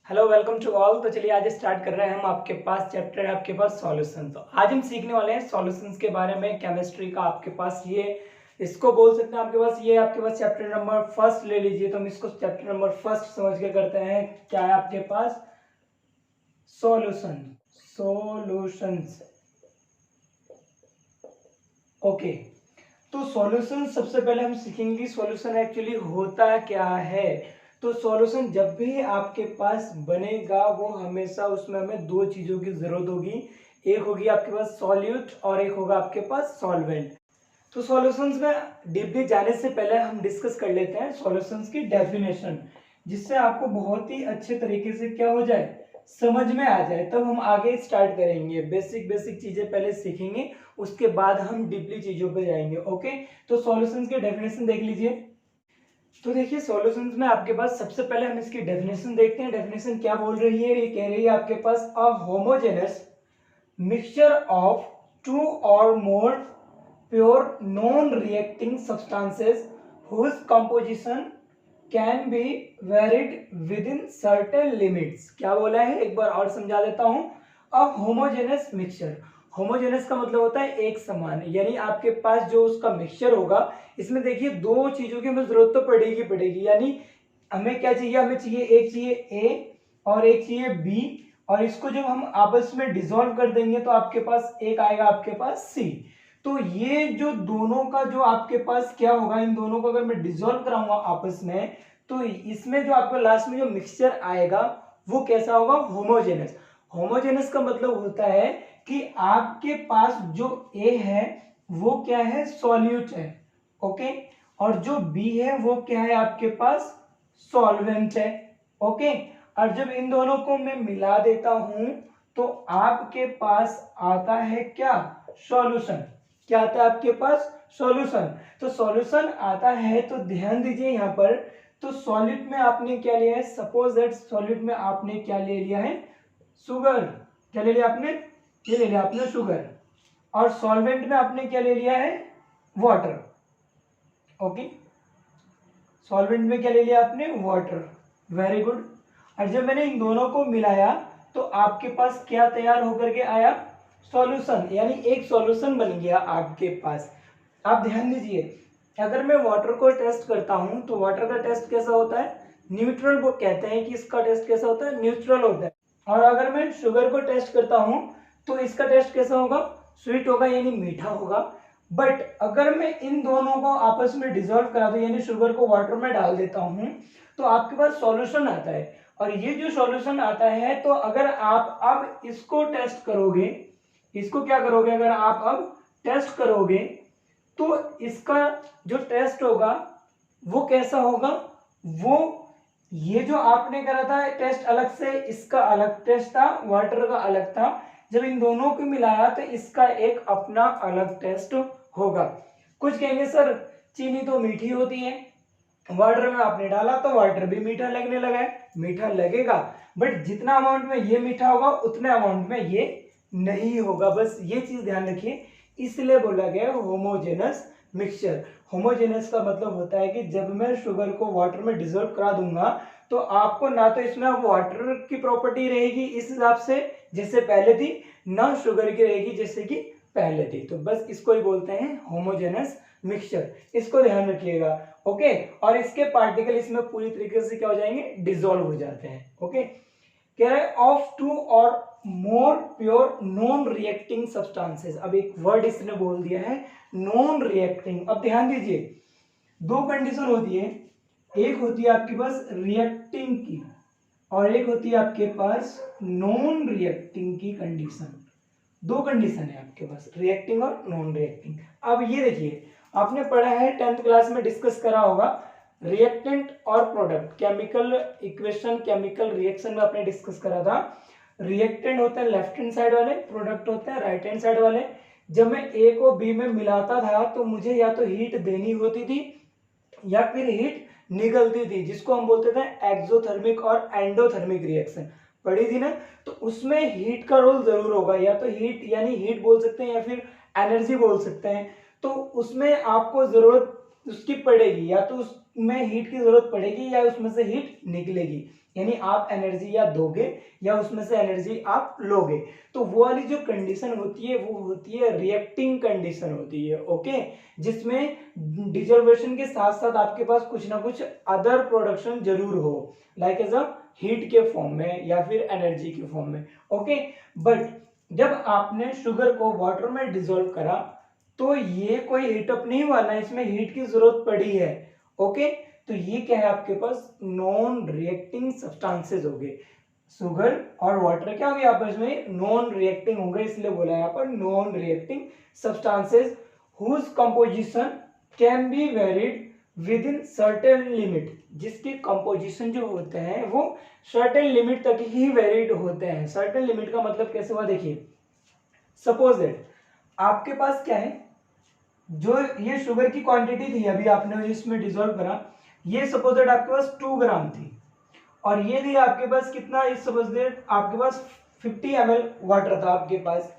Hello welcome to all. तो चलिए आज स्टार्ट कर रहे हैं। हम आपके पास चैप्टर है, आपके पास सॉल्यूशन। तो आज हम सीखने वाले हैं सॉल्यूशंस के बारे में। केमिस्ट्री का आपके पास ये इसको बोल सकते हैं, आपके पास चैप्टर नंबर फर्स्ट ले लीजिए। तो हम इसको चैप्टर नंबर फर्स्ट समझ के करते हैं। क्या है आपके पास? Solution, solutions. ओके, तो सॉल्यूशन सबसे पहले हम सीखेंगे सॉल्यूशन एक्चुअली होता क्या है। तो सॉल्यूशन जब भी आपके पास बनेगा वो हमेशा उसमें हमें दो चीजों की जरूरत होगी। एक होगी आपके पास सॉल्यूट और एक होगा आपके पास सॉल्वेंट। तो सॉल्यूशंस में डीपली जाने से पहले हम डिस्कस कर लेते हैं सॉल्यूशंस की डेफिनेशन, जिससे आपको बहुत ही अच्छे तरीके से क्या हो जाए, समझ में आ जाए। तब हम आगे स्टार्ट करेंगे। बेसिक बेसिक चीजें पहले सीखेंगे, उसके बाद हम डीपली चीजों पे जाएंगे। ओके, तो सॉल्यूशंस की डेफिनेशन देख लीजिए। तो देखिए सॉल्यूशंस में आपके पास सबसे पहले हम इसकी डेफिनेशन देखते हैं। डेफिनेशन क्या बोल रही है? ये कह रही है आपके पास अ होमोजेनस मिक्सचर ऑफ टू और मोर pure non-reacting substances whose composition can be varied within certain limits। क्या बोला है, एक बार और समझा देता हूं। अ होमोजेनस मिक्सचर, होमोजेनस का मतलब होता है एक समान, यानी आपके पास जो उसका मिक्सचर होगा, इसमें देखिए दो चीजों की हमें जरूरत तो पड़ेगी। यानी हमें क्या चाहिए? हमें चाहिए एक चाहिए ए और एक चाहिए बी, और इसको जब हम आपस में डिसॉल्व कर देंगे तो आपके पास एक आएगा आपके पास सी। तो ये जो दोनों का जो आपके पास क्या होगा, इन दोनों को अगर मैं डिसॉल्व कराऊंगा आपस में, तो इसमें जो आपको लास्ट में जो मिक्सचर आएगा वो कैसा होगा? होमोजेनस। होमोजेनस का मतलब होता है कि आपके पास जो ए है वो क्या है? सॉल्यूट है। ओके, और जो बी है वो क्या है आपके पास? सॉल्वेंट है। ओके, और जब इन दोनों को मैं मिला देता हूं तो आपके पास आता है क्या? सॉल्यूशन। क्या आता है आपके पास? सॉल्यूशन। तो सॉल्यूशन आता है तो ध्यान दीजिए यहां पर। तो सॉलिड में आपने क्या लिया है? सपोज दैट सॉलिड में आपने क्या ले लिया है? शुगर। क्या ले लिया आपने? ये ले लिया आपने शुगर। और सॉल्वेंट में आपने क्या ले लिया है? वाटर। ओके, सॉल्वेंट में क्या ले लिया आपने? वाटर। Very good. और जब मैंने इन दोनों को मिलाया तो आपके पास क्या तैयार होकर के आया? सॉल्यूशन, यानी एक सॉल्यूशन बन गया आपके पास। आप ध्यान दीजिए, अगर मैं वाटर को टेस्ट करता हूं तो वाटर का टेस्ट कैसा होता है? न्यूट्रल। वो कहते हैं कि इसका टेस्ट कैसा होता है? न्यूट्रल होता है। और अगर मैं शुगर को टेस्ट करता हूं तो इसका टेस्ट कैसा होगा? स्वीट होगा, यानी मीठा होगा। बट अगर मैं इन दोनों को आपस में डिसॉल्व करा दूं, यानी शुगर को वाटर में डाल देता हूं, तो आपके पास सॉल्यूशन आता है। और ये जो सॉल्यूशन आता है, तो अगर आप अब इसको टेस्ट करोगे, इसको क्या करोगे? अगर आप अब टेस्ट करोगे तो इसका जो टेस्ट होगा वो कैसा होगा? वो ये जो आपने करा था टेस्ट अलग से, इसका अलग टेस्ट था, वाटर का अलग था। जब इन दोनों को मिलाया तो इसका एक अपना अलग टेस्ट होगा। कुछ कहेंगे सर चीनी तो मीठी होती है, वाटर में आपने डाला तो वाटर भी मीठा लगने लगा है। मीठा लगेगा, बट जितना अमाउंट में ये मीठा होगा उतने अमाउंट में ये नहीं होगा। बस ये चीज ध्यान रखिए, इसलिए बोला गया होमोजेनस मिक्सचर। होमोजेनस का मतलब होता है कि जब मैं शुगर को वाटर में डिसॉल्व करा दूंगा तो आपको ना तो इसमें वाटर की प्रॉपर्टी रहेगी इस हिसाब से जैसे पहले थी, ना शुगर की रहेगी जैसे कि पहले थी। तो बस इसको ही बोलते हैं होमोजेनस मिक्सचर। इसको ध्यान रखिएगा। ओके, और इसके पार्टिकल इसमें पूरी तरीके से क्या हो जाएंगे? डिसॉल्व हो जाते हैं। ओके, कह रहा है ऑफ टू और मोर प्योर नॉन रिएक्टिंग सब्सटेंसेस। अब एक वर्ड इसने बोल दिया है नॉन रिएक्टिंग। अब ध्यान दीजिए, दो कंडीशन होती है। एक होती है आपके पास रिएक्टिंग की और एक होती है आपके पास नॉन रिएक्टिंग की कंडीशन। दो कंडीशन है आपके पास, रिएक्टिंग और नॉन रिएक्टिंग। अब ये देखिए, आपने पढ़ा है 10th क्लास में, डिस्कस करा होगा रिएक्टेंट और product. Chemical equation, chemical reaction में आपने डिस्कस करा था। रिएक्टेंट होते हैं लेफ्ट हैंड साइड वाले, प्रोडक्ट होते हैं राइट हैंड साइड वाले। जब मैं ए को बी में मिलाता था तो मुझे या तो हीट देनी होती थी या फिर हीट निकलती थी, जिसको हम बोलते थे एक्सोथर्मिक और एंडोथर्मिक रिएक्शन। पढ़ी थी ना? तो उसमें हीट का रोल जरूर होगा, या तो हीट यानी हीट बोल सकते हैं या फिर एनर्जी बोल सकते हैं। तो उसमें आपको जरूरत उसकी पड़ेगी, या तो उसमें हीट की जरूरत पड़ेगी या उसमें से हीट निकलेगी। यानी आप एनर्जी या दोगे या उसमें से एनर्जी आप लोगे। तो वो वाली जो कंडीशन होती है वो होती है रिएक्टिंग कंडीशन होती है, ओके, जिसमें डिजोल्वेशन के साथ साथ आपके पास कुछ ना कुछ अदर प्रोडक्शन जरूर हो, लाइक एज अ हीट के फॉर्म में या फिर एनर्जी के फॉर्म में, ओके। बट जब आपने शुगर को वाटर में डिजोल्व करा तो ये कोई हीटअप नहीं हुआ ना, इसमें हीट की जरूरत पड़ी है, ओके। तो ये क्या है आपके पास नॉन रिएक्टिंग सब्सटेंसेस हो गए। शुगर और वाटर क्या हो गया आपस में नॉन रिएक्टिंग हो गए, इसलिए बोला है यहाँ पर non reacting substances whose composition can be varied within certain limit, जिसकी कंपोजिशन जो होते हैं वो सर्टेन लिमिट तक ही वेरीड होते हैं। सर्टेन लिमिट का मतलब कैसे हुआ देखिए, सपोज दैट आपके पास क्या है, जो ये शुगर की क्वांटिटी थी अभी आपने इसमें डिसॉल्व करा, ये सपोज दैट आपके पास 2 ग्राम थी और ये थी आपके पास कितना, इस सपोज दैट आपके पास 50 ml वाटर था आपके पास।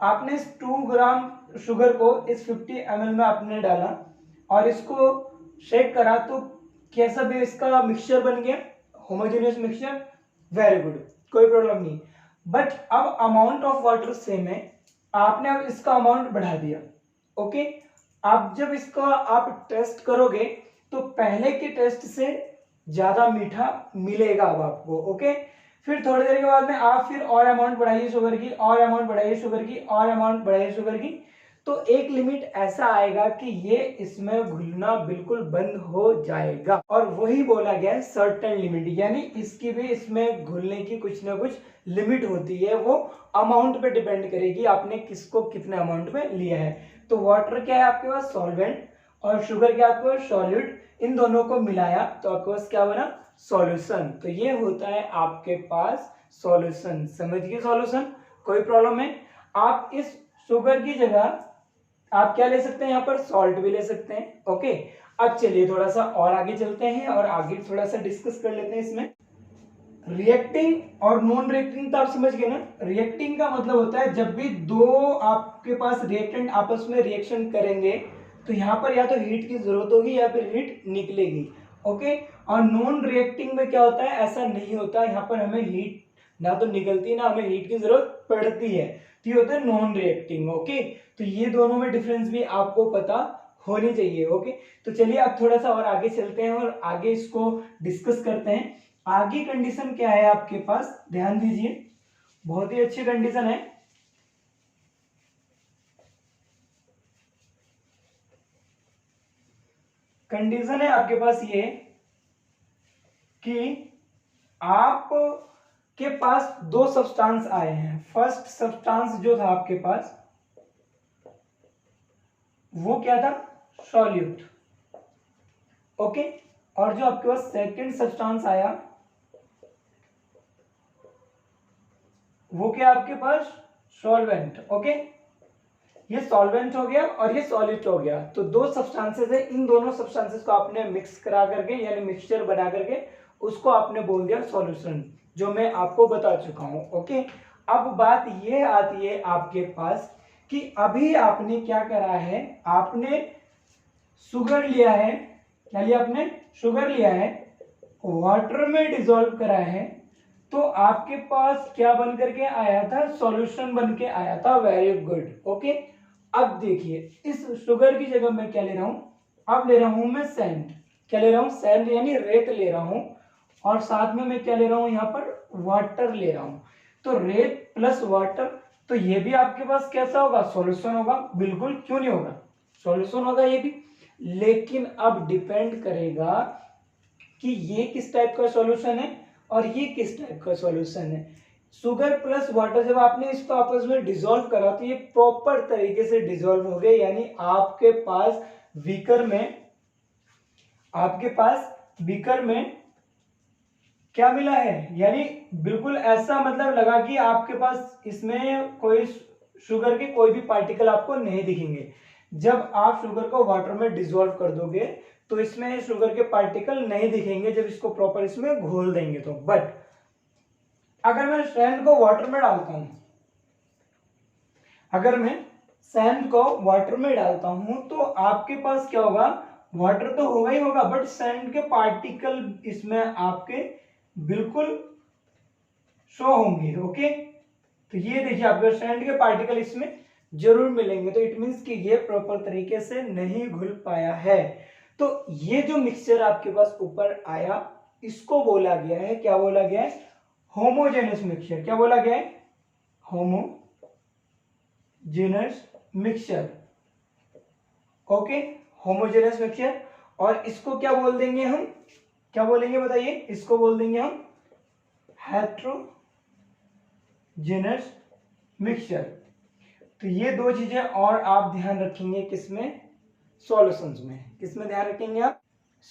आपने इस 2 ग्राम शुगर को इस 50 ml में आपने डाला और इसको शेक करा तो कैसा भी इसका मिक्सचर बन गया, होमोजेनियस मिक्सचर, वेरी गुड, कोई प्रॉब्लम नहीं। बट अब अमाउंट ऑफ वाटर सेम है, आपने अब इसका अमाउंट बढ़ा दिया, ओके। आप जब इसका आप टेस्ट करोगे तो पहले के टेस्ट से ज्यादा मीठा मिलेगा अब आपको, ओके। फिर थोड़ी देर के बाद में आप फिर और अमाउंट बढ़ाइए शुगर की, और अमाउंट बढ़ाइए शुगर की, और अमाउंट बढ़ाइए शुगर की, तो एक लिमिट ऐसा आएगा कि ये इसमें घुलना बिल्कुल बंद हो जाएगा। और वही बोला गया है सर्टेन लिमिट, यानी इसकी भी इसमें घुलने की कुछ ना कुछ लिमिट होती है, वो अमाउंट पे डिपेंड करेगी आपने किसको कितने अमाउंट में लिया है। तो वाटर क्या है आपके पास सॉल्वेंट और शुगर क्या आपके पास सॉल्यूट, इन दोनों को मिलाया तो आपके पास क्या बना सॉल्यूशन। तो ये होता है आपके पास सॉल्यूशन, समझ गए सॉल्यूशन, कोई प्रॉब्लम है। आप इस शुगर की जगह आप क्या ले सकते हैं, यहाँ पर सॉल्ट भी ले सकते हैं, ओके। अब चलिए थोड़ा सा और आगे चलते हैं और आगे थोड़ा सा डिस्कस कर लेते हैं इसमें। रिएक्टिंग और नॉन रिएक्टिंग तो आप समझ गए ना। रिएक्टिंग का मतलब होता है जब भी दो आपके पास रिएक्टेंट आपस में रिएक्शन करेंगे तो यहाँ पर या तो हीट की जरूरत होगी या फिर हीट निकलेगी, ओके। और नॉन रिएक्टिंग में क्या होता है, ऐसा नहीं होता, यहाँ पर हमें हीट ना तो निकलती ना हमें हीट की जरूरत पड़ती है, तो ये होता है नॉन रिएक्टिंग, ओके। तो ये दोनों में डिफरेंस भी आपको पता होनी चाहिए, ओके। तो चलिए अब थोड़ा सा और आगे चलते हैं और आगे इसको डिस्कस करते हैं। आगे कंडीशन क्या है आपके पास, ध्यान दीजिए, बहुत ही अच्छी कंडीशन है। कंडीशन है आपके पास ये कि आप के पास दो सब्सटेंस आए हैं। फर्स्ट सब्सटेंस जो था आपके पास वो क्या था, सॉल्यूट, ओके। और जो आपके पास सेकंड सब्सटेंस आया वो क्या आपके पास सॉल्वेंट, ओके। ये सॉल्वेंट हो गया और ये सॉलिड हो गया, तो दो सब्सटेंसेस है, इन दोनों सब्सटेंसेस को आपने मिक्स करा करके यानी मिक्सचर बना करके उसको आपने बोल दिया सॉल्यूशन, जो मैं आपको बता चुका हूं, ओके। अब बात ये आती है आपके पास कि अभी आपने क्या करा है, आपने शुगर लिया है, क्या लिया आपने, शुगर लिया है, वाटर में डिसॉल्व करा है, तो आपके पास क्या बन करके आया था, सॉल्यूशन बन के आया था, वेरी गुड, ओके। अब देखिए इस शुगर की जगह मैं क्या ले रहा हूं, अब ले रहा हूं मैं सैंड, क्या ले रहा हूं, सैंड यानी रेत ले रहा हूं, और साथ में मैं क्या ले रहा हूं यहाँ पर वाटर ले रहा हूं। तो रेत प्लस वाटर, तो ये भी आपके पास कैसा होगा, सॉल्यूशन होगा, बिल्कुल, क्यों नहीं होगा, सॉल्यूशन होगा ये भी। लेकिन अब डिपेंड करेगा कि ये किस टाइप का सॉल्यूशन है और ये किस टाइप का सॉल्यूशन है। शुगर प्लस वाटर जब आपने इसको आपस में डिसॉल्व करा तो ये प्रॉपर तरीके से डिसॉल्व हो गए, यानी आपके पास बीकर में, आपके पास बीकर में क्या मिला है, यानी बिल्कुल ऐसा मतलब लगा कि आपके पास इसमें कोई शुगर के कोई भी पार्टिकल आपको नहीं दिखेंगे। जब आप शुगर को वाटर में डिसॉल्व कर दोगे तो इसमें शुगर के पार्टिकल नहीं दिखेंगे जब इसको प्रॉपर इसमें घोल देंगे तो। बट अगर मैं सैंड को वाटर में डालता हूं, अगर मैं सैंड को वाटर में डालता हूं तो आपके पास क्या होगा, वाटर तो होगा ही होगा बट सैंड के पार्टिकल इसमें आपके बिल्कुल शो होंगे। ओके, तो ये देखिए आपको स्टैंड के पार्टिकल इसमें जरूर मिलेंगे, तो इट मीन्स कि ये प्रॉपर तरीके से नहीं घुल पाया है। तो ये जो मिक्सचर आपके पास ऊपर आया, इसको बोला गया है, क्या बोला गया है? Homogeneous mixture. क्या बोला गया है? Homogeneous mixture. Okay, homogeneous mixture. और इसको क्या बोल देंगे हम? क्या बोलेंगे बताइए? इसको बोल देंगे हम हेट्रोजेनस मिक्सचर। तो ये दो चीजें और आप ध्यान रखेंगे किसमें? सॉल्यूशंस में। किसमें ध्यान रखेंगे आप?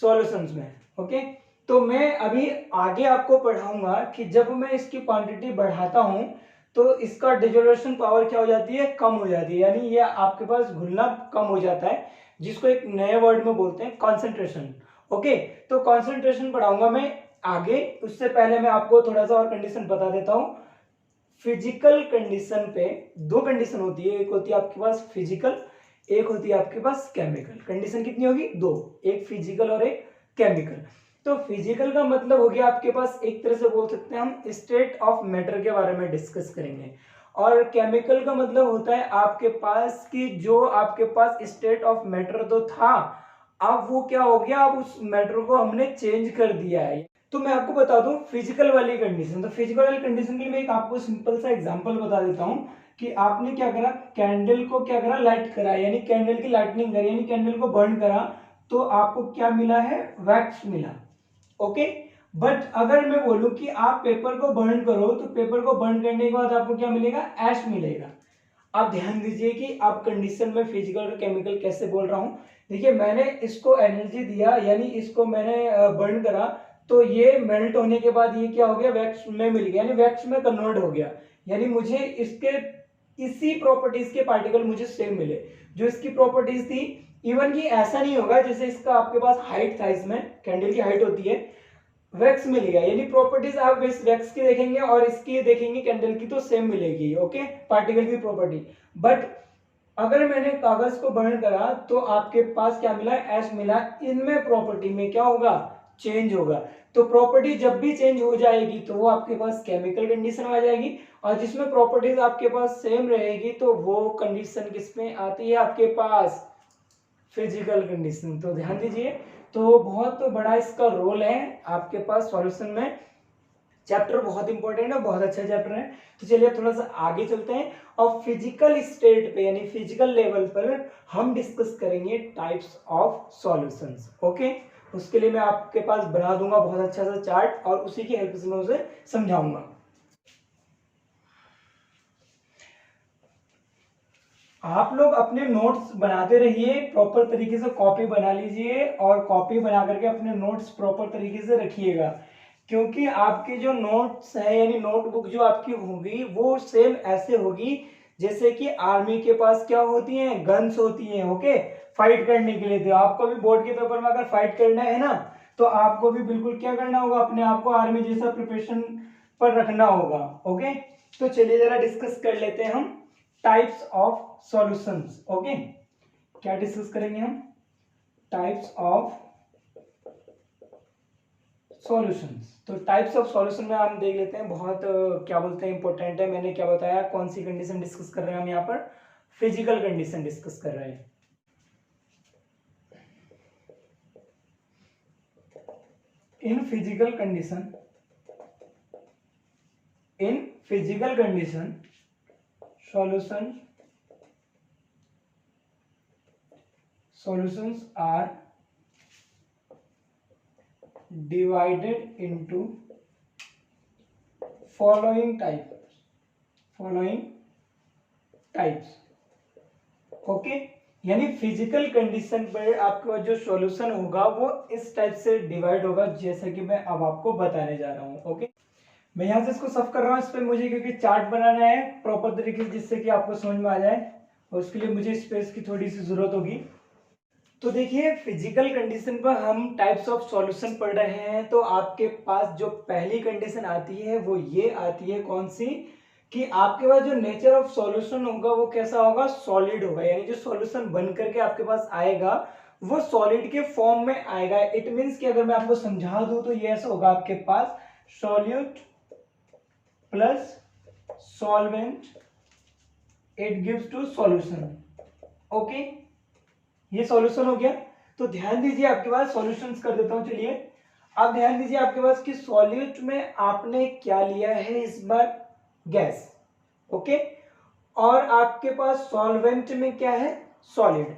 सॉल्यूशंस में। ओके, तो मैं अभी आगे आपको पढ़ाऊंगा कि जब मैं इसकी क्वांटिटी बढ़ाता हूं तो इसका डिसोल्यूशन पावर क्या हो जाती है? कम हो जाती है, यानी ये आपके पास घुलना कम हो जाता है, जिसको एक नए वर्ड में बोलते हैं कॉन्सेंट्रेशन। ओके, तो कॉन्सेंट्रेशन पढ़ाऊंगा मैं आगे। उससे पहले मैं आपको थोड़ा सा और कंडीशन बता देता हूं। फिजिकल कंडीशन पे दो कंडीशन होती है, एक होती है आपके पास फिजिकल, एक होती है आपके पास केमिकल। कंडीशन कितनी होगी? दो, एक फिजिकल और एक केमिकल। तो फिजिकल का मतलब हो गया आपके पास, एक तरह से बोल सकते हैं हम स्टेट ऑफ मैटर के बारे में डिस्कस करेंगे। और केमिकल का मतलब होता है आपके पास कि जो आपके पास स्टेट ऑफ मैटर तो था, अब वो क्या हो गया, अब उस मैटर को हमने चेंज कर दिया है। तो मैं आपको बता दूं फिजिकल वाली कंडीशन। तो फिजिकल वाली कंडीशन के लिए मैं एक आपको सिंपल सा एग्जांपल बता देता हूं कि आपने क्या करा, कैंडल को क्या करा, लाइट करा, यानी कैंडल की लाइटनिंग करी, यानी कैंडल को बर्न करा, तो आपको क्या मिला है? वैक्स मिला। ओके, बट अगर मैं बोलूं कि आप पेपर को बर्न करो, तो पेपर को बर्न करने के बाद आपको क्या मिलेगा? ऐश मिलेगा। आप ध्यान दीजिए कि आप कंडीशन में फिजिकल और केमिकल कैसे बोल रहा हूं। देखिए, मैंने इसको एनर्जी दिया, यानी इसको मैंने बर्न करा, तो ये मेल्ट होने के बाद ये क्या हो गया? वैक्स में मिल गया, यानी वैक्स में कन्वर्ट हो गया। यानी मुझे इसके इसी प्रॉपर्टीज के पार्टिकल मुझे सेम मिले जो इसकी प्रॉपर्टीज थी। इवन कि ऐसा नहीं होगा जैसे इसका आपके पास हाइट था, इसमें कैंडल की हाइट होती है, वैक्स मिलेगा, यानी प्रॉपर्टीज आप इस वैक्स की देखेंगे और इसकी देखेंगे कैंडल की, तो सेम मिलेगी। ओके, पार्टिकल की प्रॉपर्टी। बट अगर मैंने कागज को बर्न करा तो आपके पास क्या मिला? ऐश मिला। इनमें प्रॉपर्टी में क्या होगा? चेंज होगा। तो प्रॉपर्टी जब भी चेंज हो जाएगी तो वो आपके पास केमिकल कंडीशन में आ जाएगी, और जिसमें प्रॉपर्टीज आपके पास सेम रहेगी तो वो कंडीशन किसमें आती है? आपके पास फिजिकल कंडीशन। तो ध्यान दीजिए, तो बहुत बड़ा इसका रोल है आपके पास सॉल्यूशन में। चैप्टर बहुत इंपॉर्टेंट है, बहुत अच्छा चैप्टर है। तो चलिए थोड़ा सा आगे चलते हैं और फिजिकल स्टेट पे यानी फिजिकल लेवल पर हम डिस्कस करेंगे टाइप्स ऑफ सॉल्यूशंस। ओके, उसके लिए मैं आपके पास बना दूंगा बहुत अच्छा सा चार्ट और उसी की हेल्प से मैं उसे समझाऊंगा। आप लोग अपने नोट्स बनाते रहिए, प्रॉपर तरीके से कॉपी बना लीजिए और कॉपी बना करके अपने नोट्स प्रॉपर तरीके से रखिएगा, क्योंकि आपके जो नोट्स है यानी नोटबुक जो आपकी होगी वो सेम ऐसे होगी जैसे कि आर्मी के पास क्या होती हैं? गन्स होती हैं। ओके, फाइट करने के लिए। तो आपको भी बोर्ड के पेपर में अगर फाइट करना है ना, तो आपको भी बिल्कुल क्या करना होगा? अपने आप को आर्मी जैसा प्रिपरेशन पर रखना होगा। ओके, तो चलिए जरा डिस्कस कर लेते हैं हम टाइप्स ऑफ सॉल्यूशंस। ओके, क्या डिस्कस करेंगे हम? Types of solutions. तो टाइप्स ऑफ सॉल्यूशन में हम देख लेते हैं, बहुत क्या बोलते हैं इंपॉर्टेंट है। मैंने क्या बताया, कौन सी कंडीशन डिस्कस कर रहे हैं हम यहाँ पर? फिजिकल कंडीशन डिस्कस कर रहे हैं। In physical condition solutions are divided into following types। Okay, यानी फिजिकल कंडीशन पर आपका जो सॉल्यूशन होगा वो इस टाइप से डिवाइड होगा, जैसा कि मैं अब आपको बताने जा रहा हूँ। ओके, मैं यहाँ से इसको सॉल्व कर रहा हूँ। इस पर मुझे क्योंकि चार्ट बनाना है प्रॉपर तरीके से, जिससे कि आपको समझ में आ जाए, और उसके लिए मुझे स्पेस की थोड़ी सी जरूरत होगी। तो देखिए, फिजिकल कंडीशन पर हम टाइप्स ऑफ सॉल्यूशन पढ़ रहे हैं। तो आपके पास जो पहली कंडीशन आती है वो ये आती है, कौन सी? कि आपके पास जो नेचर ऑफ सॉल्यूशन होगा वो कैसा होगा? सॉलिड होगा, यानी जो सॉल्यूशन बन करके आपके पास आएगा वो सॉलिड के फॉर्म में आएगा। इट मींस कि अगर मैं आपको समझा दूं तो ये ऐसा होगा आपके पास solute plus solvent, it gives to solution. Okay, ये सॉल्यूशन हो गया। तो ध्यान दीजिए, आपके पास सॉल्यूशंस कर देता हूं। चलिए अब ध्यान दीजिए आपके पास कि सॉल्यूट में आपने क्या लिया है इस बार, गैस। ओके, और आपके पास सॉल्वेंट में क्या है, सॉलिड।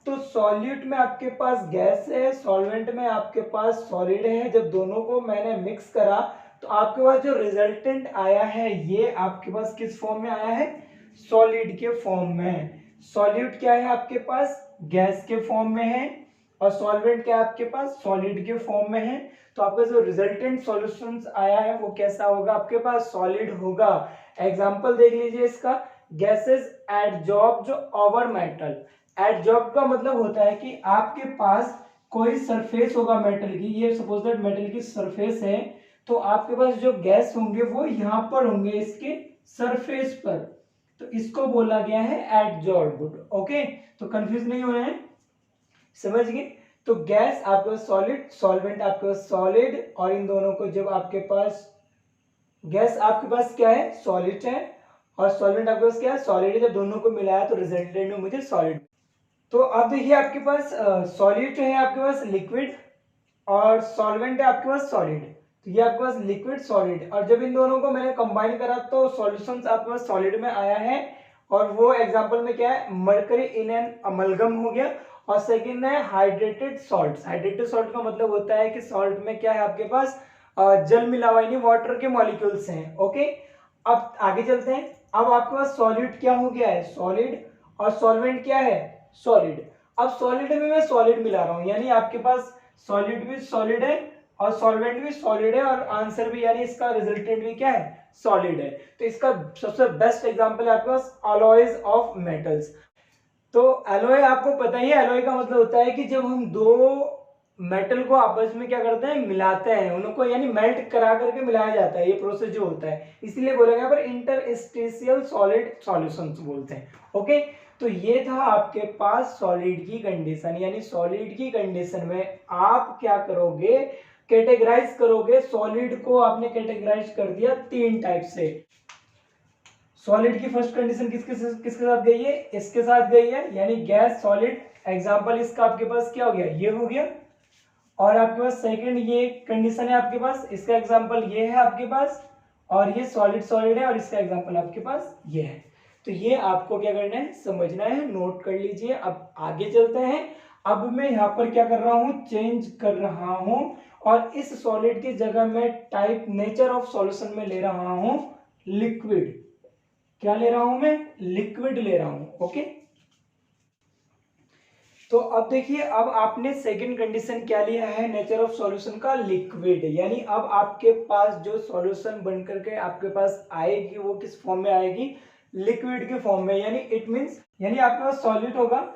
तो सॉल्यूट में आपके पास गैस है, सॉल्वेंट में आपके पास सॉलिड है। जब दोनों को मैंने मिक्स करा तो आपके पास जो रिजल्टेंट आया है ये आपके पास किस फॉर्म में आया है, सॉलिड के फॉर्म में। सॉल्यूट क्या है आपके पास, गैस के फॉर्म में है, और सॉल्वेंट क्या है आपके पास, सॉलिड के फॉर्म में है। तो आपका जो रिजल्टेंट सॉल्यूशंस आया है वो कैसा होगा आपके पास, सॉलिड होगा। एग्जांपल देख लीजिए इसका, gases adsorb over metal. Adsorb का मतलब होता है कि आपके पास कोई सरफेस होगा मेटल की, ये सपोज दैट मेटल की सरफेस है, तो आपके पास जो गैस होंगे वो यहाँ पर होंगे इसके सरफेस पर, तो इसको बोला गया है एडजॉर्ब। ओके, तो कंफ्यूज नहीं होना है, समझ गए। तो गैस आपके पास सॉलिड, सॉल्वेंट आपके पास सॉलिड, और इन दोनों को जब आपके पास गैस आपके पास क्या है, सॉलिड है, और सॉल्वेंट आपके पास क्या है, सॉलिड है, जब दोनों को मिलाया तो रिजल्टेंट में मुझे सॉलिड। तो अब देखिए आपके पास सॉलिड जो है आपके पास लिक्विड, और सॉल्वेंट है आपके पास सॉलिड। तो ये आपके पास लिक्विड सॉलिड, और जब इन दोनों को मैंने कंबाइन करा तो सॉल्यूशंस आपके पास सॉलिड में आया है। और वो एग्जांपल में क्या है, मरकरी इन एन अमलगम हो गया। और सेकंड है हाइड्रेटेड सॉल्ट्स। हाइड्रेटेड सॉल्ट का मतलब होता है कि सॉल्ट में क्या है आपके पास जल मिला हुआ, यानी वाटर के मॉलिक्यूल्स हैं। ओके, अब आगे चलते हैं। अब आपके पास सॉलिड क्या हो गया है, सॉलिड, और सॉल्वेंट क्या है, सॉलिड। अब सॉलिड में मैं सॉलिड मिला रहा हूं, यानी आपके पास सॉलिड भी सॉलिड है और सॉल्वेंट भी सॉलिड है, और आंसर भी यानी इसका रिजल्टेंट भी क्या है, सॉलिड है। तो इसका सबसे बेस्ट एग्जांपल है आपके पास अलॉयज ऑफ मेटल्स। तो एलॉय आपको पता ही है, एलॉय का मतलब होता है कि जब हम दो मेटल को आपस में क्या करते हैं, मिलाते हैं, उनको यानी मेल्ट करा करके मिलाया जाता है, ये प्रोसेस जो होता है, इसलिए बोलेंगे यहाँ पर इंटरस्टेशियल सॉलिड सॉल्यूशंस बोलते हैं। ओके, तो ये था आपके पास सॉलिड की कंडीशन, यानी सॉलिड की कंडीशन में आप क्या करोगे, कैटेगराइज करोगे। सॉलिड को आपने कैटेगराइज कर दिया तीन टाइप से। सॉलिड की फर्स्ट कंडीशन किसके साथ गई है, इसके साथ गई है, यानी गैस सॉलिड। एग्जांपल इसका आपके पास क्या हो गया, ये हो गया। और आपके पास सेकंड ये कंडीशन है आपके पास, इसका एग्जांपल ये है आपके पास, और ये सॉलिड सॉलिड है, और इसका एग्जांपल आपके पास ये है। तो ये आपको क्या करना है, समझना है, नोट कर लीजिए। अब आगे चलते हैं। अब मैं यहाँ पर क्या कर रहा हूँ, चेंज कर रहा हूँ, और इस सॉलिड की जगह में टाइप नेचर ऑफ सॉल्यूशन में ले रहा हूँ लिक्विड। क्या ले रहा हूं मैं, लिक्विड ले रहा हूं। ओके, तो अब देखिए, अब आपने सेकंड कंडीशन क्या लिया है, नेचर ऑफ सॉल्यूशन का लिक्विड, यानी अब आपके पास जो सॉल्यूशन बन करके आपके पास आएगी वो किस फॉर्म में आएगी, लिक्विड के फॉर्म में। यानी इट मींस, यानी आपके पास सॉल्यूट होगा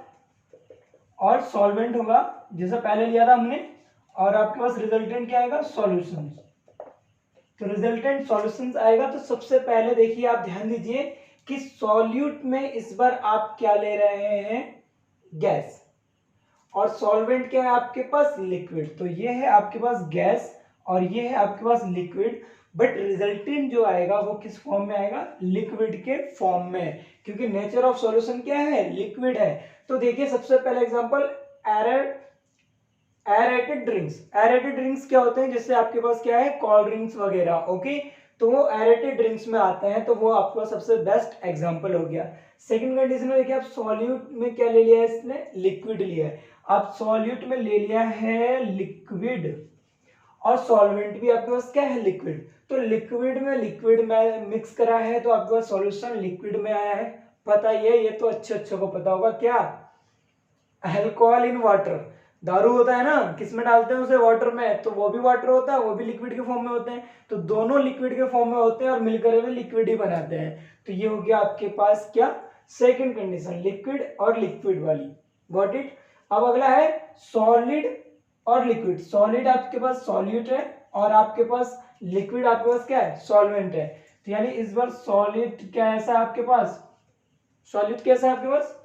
और सॉल्वेंट होगा जैसा पहले लिया था हमने, और आपके पास रिजल्टेंट क्या आएगा, सॉल्यूशन। तो रिजल्टेंट सॉल्यूशंस आएगा। तो सबसे पहले देखिए आप ध्यान दीजिए कि सॉल्यूट में इस बार आप क्या ले रहे हैं, गैस, और सॉल्वेंट क्या है आपके पास, लिक्विड। तो ये है आपके पास गैस और ये है आपके पास लिक्विड, बट रिजल्टेंट जो आएगा वो किस फॉर्म में आएगा, लिक्विड के फॉर्म में, क्योंकि नेचर ऑफ सॉल्यूशन क्या है, लिक्विड है। तो देखिए सबसे पहले example, aerated drinks. Aerated drinks क्या होते हैं, जैसे आपके पास क्या है, कोल्ड ड्रिंक्स वगैरह। ओके, तो वो एरेटेड ड्रिंक्स में आते हैं, तो वो आपका सबसे बेस्ट एग्जांपल हो गया। सेकंड कंडीशन में देखिए, आप सॉल्यूट में क्या ले लिया है, इसने लिक्विड लिया है। आप सॉल्यूट में ले लिया है लिक्विड, और सॉल्वेंट भी आपके पास क्या है, लिक्विड। तो लिक्विड में मिक्स करा है, तो आपके पास सॉल्यूशन लिक्विड में आया है। पता ये तो अच्छे को पता होगा, क्या, अल्कोहल इन वाटर। दारू होता है ना, किसमें डालते हैं उसे, वाटर में, तो वो भी वाटर होता है, वो भी लिक्विड के फॉर्म में होते हैं। तो दोनों लिक्विड के फॉर्म में होते हैं और मिलकर वे लिक्विड ही बनाते हैं। तो ये हो गया आपके पास क्या, सेकंड कंडीशन, लिक्विड और लिक्विड वाली। Got it. अब अगला है सॉलिड और लिक्विड। सॉलिड आपके पास सॉल्यूट है, और आपके पास लिक्विड आपके पास क्या है, सॉल्वेंट है। तो यानी इस बार सॉलिड क्या ऐसा आपके पास, सॉलिड कैसा है आपके पास,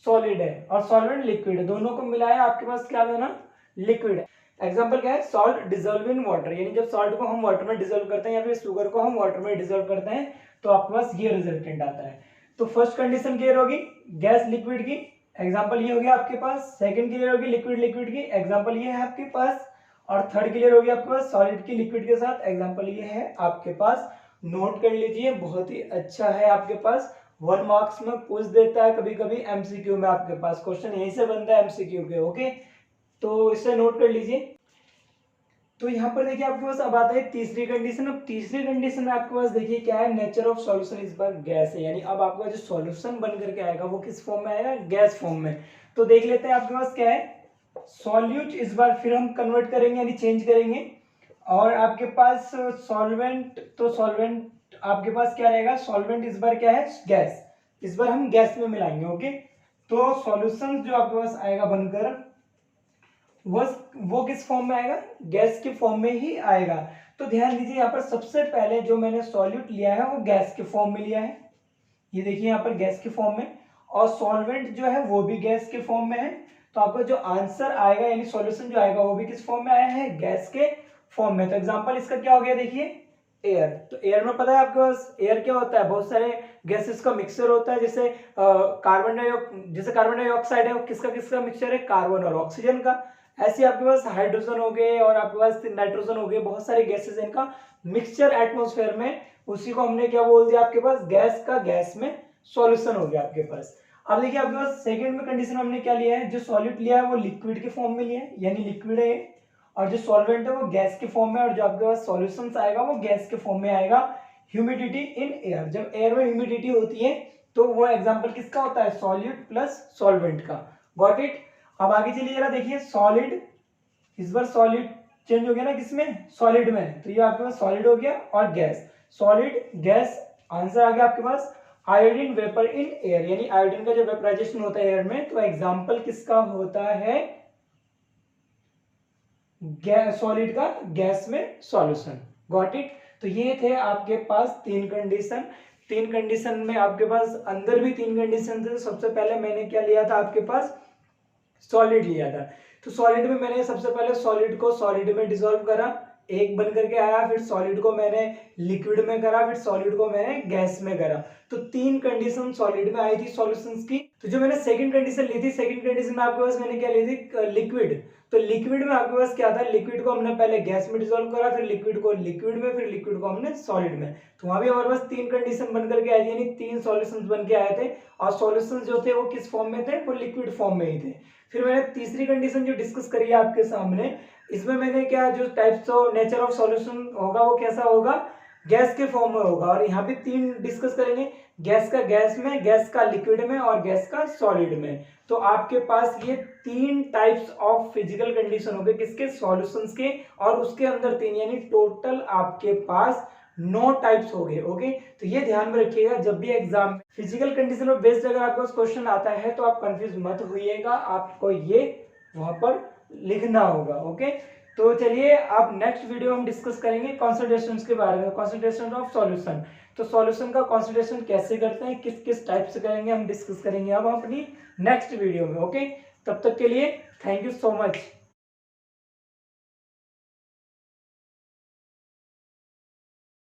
सॉलिड है, और सॉल्वेंट लिक्विड है, दोनों को मिलाया आपके पास क्या लेना, लिक्विड है। एग्जाम्पल क्या है, सॉल्ट डिजोल्व इन वाटर, यानी जब सॉल्ट को हम वाटर में डिजोल्व करते हैं या फिर शुगर को हम वाटर में डिजोल्व करते हैं तो आपके पास ये रिजल्टेंट आता है। तो फर्स्ट कंडीशन क्लियर होगी गैस लिक्विड की, एग्जाम्पल ये हो गया आपके पास। सेकंड क्लियर होगी लिक्विड लिक्विड की, एग्जाम्पल ये है आपके पास। और थर्ड क्लियर होगी आपके पास सॉलिड की लिक्विड के साथ, एग्जाम्पल ये है आपके पास। नोट कर लीजिए, बहुत ही अच्छा है आपके पास, 1 मार्क्स में पूछ देता है कभी कभी एमसीक्यू में, आपके पास क्वेश्चन यहीं से बनता है एमसीक्यू के। ओके, तो इसे नोट कर लीजिए। तो यहाँ पर देखिए आपके पास अब आता है तीसरी कंडीशन। अब तीसरी कंडीशन में आपके पास देखिए क्या है, नेचर ऑफ सॉल्यूशन इस बार गैस है, यानी अब आपका जो सॉल्यूशन बन करके आएगा वो किस फॉर्म में आएगा, गैस फॉर्म में। तो देख लेते हैं आपके पास क्या है, सॉल्यूट इस बार फिर हम कन्वर्ट करेंगे यानी चेंज करेंगे। और आपके पास सॉल्वेंट, तो सॉल्वेंट आपके पास क्या रहेगा, सॉल्वेंट इस बार क्या है, गैस, इस बार हम गैस में मिलाएंगे। ओके, तो सॉल्यूशन जो आपके पास आएगा बनकर वो किस फॉर्म में आएगा, गैस के फॉर्म में ही आएगा। तो ध्यान दीजिए यहाँ पर सबसे पहले जो मैंने सॉल्यूट लिया है वो गैस के फॉर्म में लिया है, ये देखिए यहाँ पर गैस के फॉर्म में, और सॉल्वेंट जो है वो भी गैस के फॉर्म में है। तो आपका जो आंसर आएगा यानी सॉल्यूशन जो आएगा वो भी किस फॉर्म में आया है, गैस के फॉर्म में। तो एग्जांपल इसका क्या हो गया, देखिए एयर। तो एयर में पता है आपके पास एयर क्या होता है, बहुत सारे गैसेस का मिक्सचर होता है, जैसे कार्बन डाइऑक्साइड है वो किसका किसका मिक्सचर है, कार्बन और ऑक्सीजन का। ऐसे आपके पास हाइड्रोजन हो गए और आपके पास नाइट्रोजन हो गए, बहुत सारे गैसेस इनका मिक्सचर एटमॉस्फेयर में, उसी को हमने क्या बोल दिया आपके पास, गैस का गैस में सॉल्यूशन हो गया आपके पास। अब देखिए आपके पास सेकंड में कंडीशन हमने क्या लिया है, जो सॉलिड लिया है वो लिक्विड के फॉर्म में लिया है, यानी लिक्विड है, और जो सॉल्वेंट है वो गैस के फॉर्म में, और जो आपके पास सॉल्यूशंस आएगा वो गैस के फॉर्म में आएगा। ह्यूमिडिटी इन एयर, जब एयर में ह्यूमिडिटी होती है तो वो एग्जांपल किसका होता है, सॉल्यूट प्लस सॉल्वेंट का। Got it. अब आगे चलिए जरा देखिए, सॉलिड, इस बार सॉलिड चेंज हो गया ना किसमें, सॉलिड में, तो ये आपके पास सॉलिड हो गया, और गैस, सॉलिड गैस, आंसर आ गया आपके पास आयोडीन वेपर इन एयर, यानी आयोडीन का जो वेपराइजेशन होता है एयर में, तो एग्जांपल किसका होता है, सॉलिड का गैस में सॉल्यूशन। Got it. तो ये थे आपके पास तीन कंडीशन। तीन कंडीशन में आपके पास अंदर भी तीन कंडीशन थे। सबसे पहले मैंने क्या लिया था, आपके पास सॉलिड लिया था। तो सॉलिड में मैंने सबसे पहले सॉलिड को सॉलिड में डिसॉल्व करा, एक बन करके आया, फिर सॉलिड को मैंने लिक्विड में करा, फिर सॉलिड को मैंने गैस में करा। तो तीन कंडीशन सॉलिड में आई थी सॉल्यूशंस की। तो जो मैंने सेकंड कंडीशन ली थी, सेकंड कंडीशन में आपके पास मैंने क्या ली थी, लिक्विड। तो लिक्विड में आपके पास क्या था, लिक्विड को हमने पहले गैस में डिसॉल्व करा, फिर लिक्विड को लिक्विड में, फिर लिक्विड को हमने सॉलिड में। तो वहां भी हमारे पास तीन कंडीशन बन करके आई थी, यानी तीन सॉल्यूशंस बन के आए थे, और सॉल्यूशंस जो थे वो किस फॉर्म में थे, वो लिक्विड फॉर्म में ही थे। फिर मैंने तीसरी कंडीशन जो डिस्कस करी है आपके सामने, इसमें मैंने क्या, जो types of nature of solution होगा वो कैसा होगा, गैस के फॉर्म में होगा। और यहाँ पे तीन डिस्कस करेंगे, गैस का गैस में, गैस का लिक्विड में, और गैस का सॉलिड में। तो आपके पास ये तीन टाइप्स ऑफ फिजिकल कंडीशन हो गए, किसके, सॉल्यूशंस के, और उसके अंदर तीन, यानी टोटल आपके पास 9 टाइप्स हो गए। ओके, तो ये ध्यान में रखिएगा, जब भी एग्जाम में फिजिकल कंडीशन पर बेस्ड अगर आपको क्वेश्चन आता है तो आप कंफ्यूज मत होइएगा, आपको ये वहां पर लिखना होगा। ओके, तो चलिए आप नेक्स्ट वीडियो हम डिस्कस करेंगे कॉन्सेंट्रेशन के बारे में, कॉन्सेंट्रेशन ऑफ सॉल्यूशन। तो सॉल्यूशन का कॉन्सेंट्रेशन कैसे करते हैं, किस किस टाइप से करेंगे, हम डिस्कस करेंगे अब अपनी नेक्स्ट वीडियो में। ओके, तब तक के लिए थैंक यू सो मच।